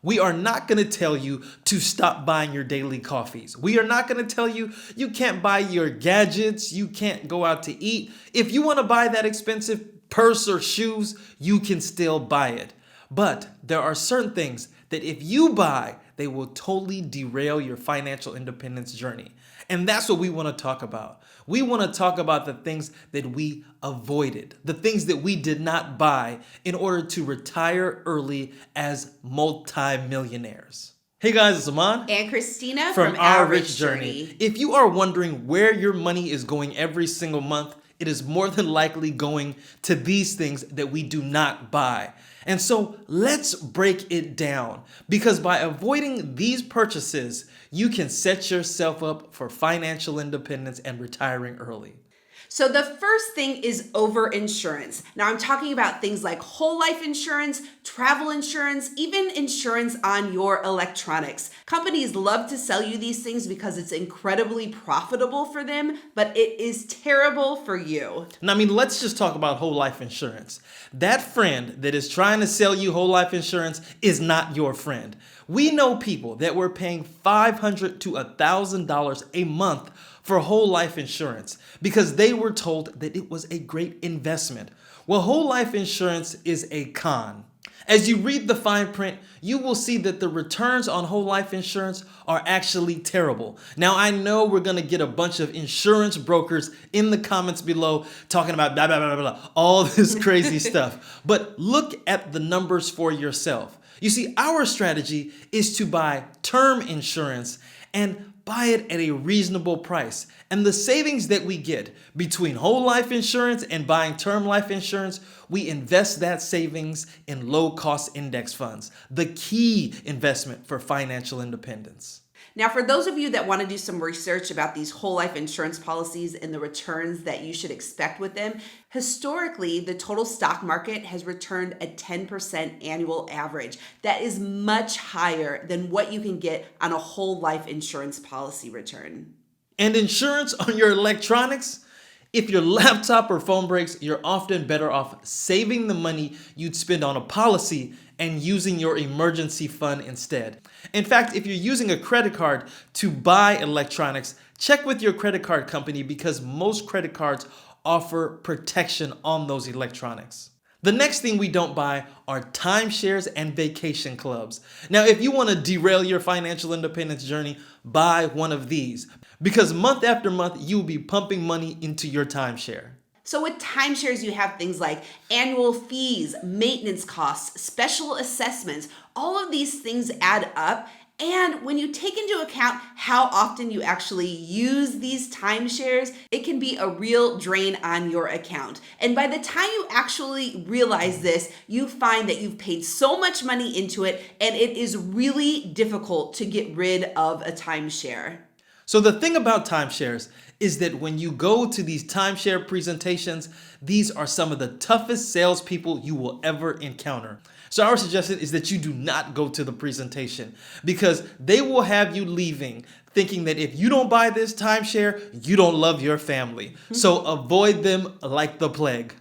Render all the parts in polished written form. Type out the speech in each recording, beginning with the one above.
We are not going to tell you to stop buying your daily coffees. We are not going to tell you you can't buy your gadgets, you can't go out to eat. If you want to buy that expensive purse or shoes, you can still buy it. But there are certain things that if you buy, they will totally derail your financial independence journey. And that's what we want to talk about. We want to talk about the things that we avoided, the things that we did not buy in order to retire early as multimillionaires. Hey guys, it's Aman and Christina from Our Rich Journey. If you are wondering where your money is going every single month, it is more than likely going to these things that we do not buy. And so let's break it down, because by avoiding these purchases, you can set yourself up for financial independence and retiring early. So the first thing is over-insurance. Now I'm talking about things like whole life insurance, travel insurance, even insurance on your electronics. Companies love to sell you these things because it's incredibly profitable for them, but it is terrible for you. Now, let's just talk about whole life insurance. That friend that is trying to sell you whole life insurance is not your friend. We know people that were paying $500 to $1,000 a month for whole life insurance because they were told that it was a great investment. Well, whole life insurance is a con. As you read the fine print, you will see that the returns on whole life insurance are actually terrible. Now, I know we're going to get a bunch of insurance brokers in the comments below talking about blah, blah, blah, blah, blah, all this crazy stuff. But look at the numbers for yourself. You see, our strategy is to buy term insurance and buy it at a reasonable price. And the savings that we get between whole life insurance and buying term life insurance, we invest that savings in low-cost index funds, the key investment for financial independence. Now, for those of you that want to do some research about these whole life insurance policies and the returns that you should expect with them, historically, the total stock market has returned a 10% annual average. That is much higher than what you can get on a whole life insurance policy return. And insurance on your electronics? If your laptop or phone breaks, you're often better off saving the money you'd spend on a policy and using your emergency fund instead. In fact, if you're using a credit card to buy electronics, check with your credit card company because most credit cards offer protection on those electronics. The next thing we don't buy are timeshares and vacation clubs. Now, if you want to derail your financial independence journey, buy one of these because month after month, you'll be pumping money into your timeshare. So with timeshares, you have things like annual fees, maintenance costs, special assessments. All of these things add up. And when you take into account how often you actually use these timeshares, it can be a real drain on your account. And by the time you actually realize this, you find that you've paid so much money into it, and it is really difficult to get rid of a timeshare. So the thing about timeshares is that when you go to these timeshare presentations, these are some of the toughest salespeople you will ever encounter. So our suggestion is that you do not go to the presentation because they will have you leaving thinking that if you don't buy this timeshare, you don't love your family. So avoid them like the plague.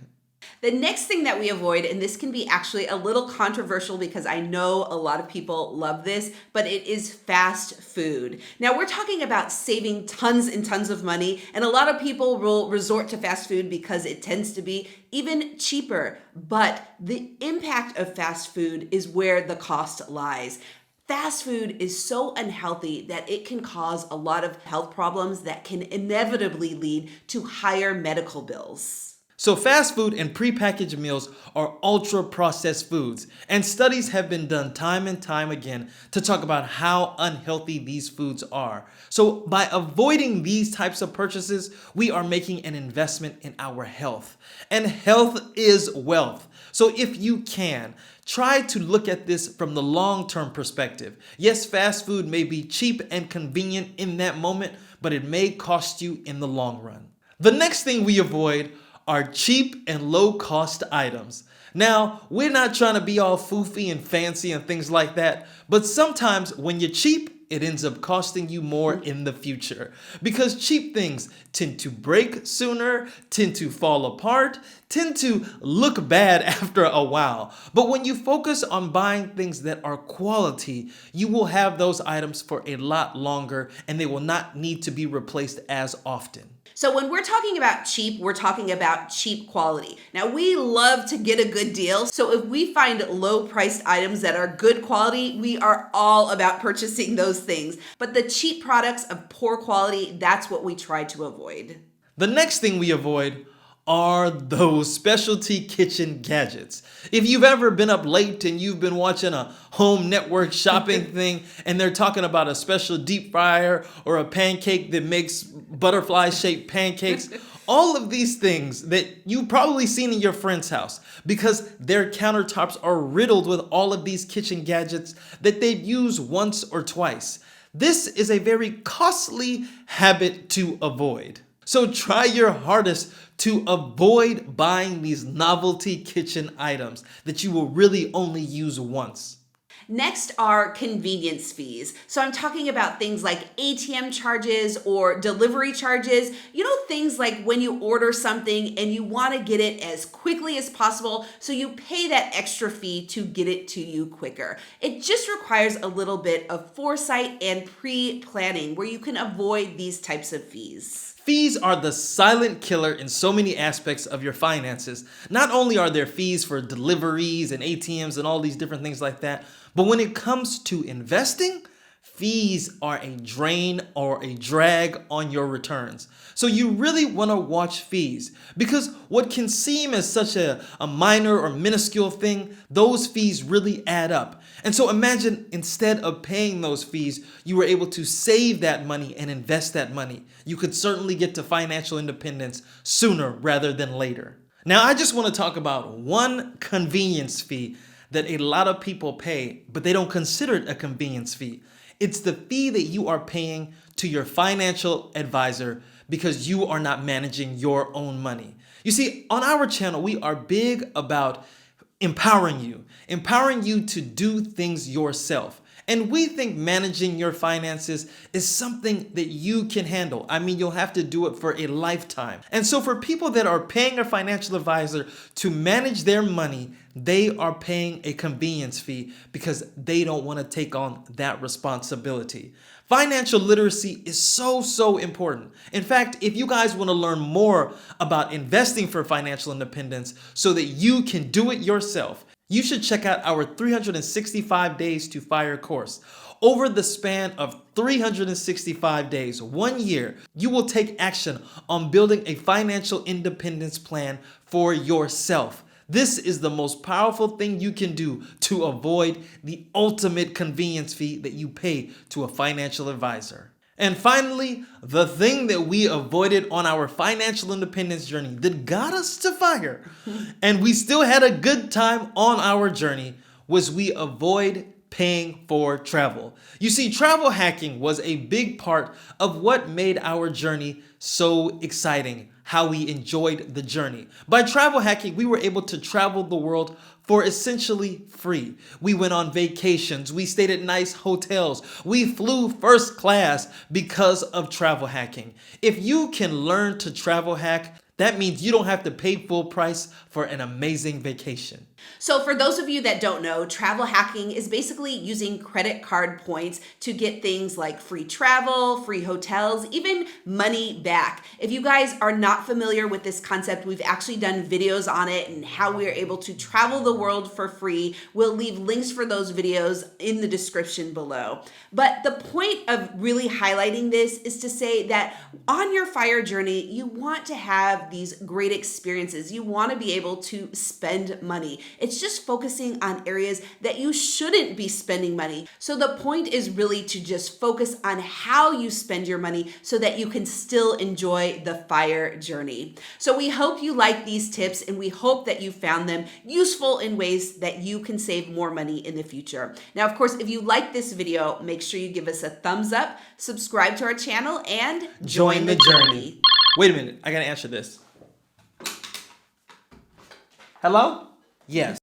The next thing that we avoid, and this can be actually a little controversial because I know a lot of people love this, but it is fast food. Now we're talking about saving tons and tons of money, and a lot of people will resort to fast food because it tends to be even cheaper. But the impact of fast food is where the cost lies. Fast food is so unhealthy that it can cause a lot of health problems that can inevitably lead to higher medical bills. So fast food and prepackaged meals are ultra-processed foods, and studies have been done time and time again to talk about how unhealthy these foods are. So by avoiding these types of purchases, we are making an investment in our health. And health is wealth. So if you can, try to look at this from the long-term perspective. Yes, fast food may be cheap and convenient in that moment, but it may cost you in the long run. The next thing we avoid are cheap and low-cost items. Now, we're not trying to be all foofy and fancy and things like that, but sometimes when you're cheap, it ends up costing you more in the future. Because cheap things tend to break sooner, tend to fall apart, tend to look bad after a while. But when you focus on buying things that are quality, you will have those items for a lot longer and they will not need to be replaced as often. So when we're talking about cheap, we're talking about cheap quality. Now, we love to get a good deal. So if we find low priced items that are good quality, we are all about purchasing those things. But the cheap products of poor quality, that's what we try to avoid. The next thing we avoid are those specialty kitchen gadgets. If you've ever been up late and you've been watching a home network shopping thing and they're talking about a special deep fryer or a pancake that makes butterfly shaped pancakes, all of these things that you've probably seen in your friend's house because their countertops are riddled with all of these kitchen gadgets that they've used once or twice. This is a very costly habit to avoid. So try your hardest to avoid buying these novelty kitchen items that you will really only use once. Next are convenience fees. So I'm talking about things like ATM charges or delivery charges. You know, things like when you order something and you want to get it as quickly as possible, so you pay that extra fee to get it to you quicker. It just requires a little bit of foresight and pre-planning where you can avoid these types of fees. Fees are the silent killer in so many aspects of your finances. Not only are there fees for deliveries and ATMs and all these different things like that, but when it comes to investing, fees are a drain or a drag on your returns. So you really want to watch fees because what can seem as such a minor or minuscule thing, those fees really add up. And so imagine instead of paying those fees, you were able to save that money and invest that money. You could certainly get to financial independence sooner rather than later. Now, I just want to talk about one convenience fee that a lot of people pay, but they don't consider it a convenience fee. It's the fee that you are paying to your financial advisor because you are not managing your own money. You see, on our channel, we are big about empowering you to do things yourself. And we think managing your finances is something that you can handle. I mean, you'll have to do it for a lifetime. And so for people that are paying a financial advisor to manage their money, they are paying a convenience fee because they don't want to take on that responsibility. Financial literacy is so important. In fact, if you guys want to learn more about investing for financial independence so that you can do it yourself, you should check out our 365 Days to Fire course. Over the span of 365 days, 1 year, you will take action on building a financial independence plan for yourself. This is the most powerful thing you can do to avoid the ultimate convenience fee that you pay to a financial advisor. And finally, the thing that we avoided on our financial independence journey that got us to fire, and we still had a good time on our journey, was we avoid paying for travel. You see, travel hacking was a big part of what made our journey so exciting, how we enjoyed the journey. By travel hacking, we were able to travel the world for essentially free. We went on vacations, we stayed at nice hotels, we flew first class because of travel hacking. If you can learn to travel hack, that means you don't have to pay full price for an amazing vacation. So for those of you that don't know, travel hacking is basically using credit card points to get things like free travel, free hotels, even money back. If you guys are not familiar with this concept, we've actually done videos on it and how we are able to travel the world for free. We'll leave links for those videos in the description below. But the point of really highlighting this is to say that on your FIRE journey, you want to have these great experiences. You want to be able to spend money. It's just focusing on areas that you shouldn't be spending money. So the point is really to just focus on how you spend your money so that you can still enjoy the FIRE journey. So we hope you like these tips and we hope that you found them useful in ways that you can save more money in the future. Now, of course, if you like this video, make sure you give us a thumbs up, subscribe to our channel, and join the journey. Wait a minute, I gotta answer this. Hello? Yes.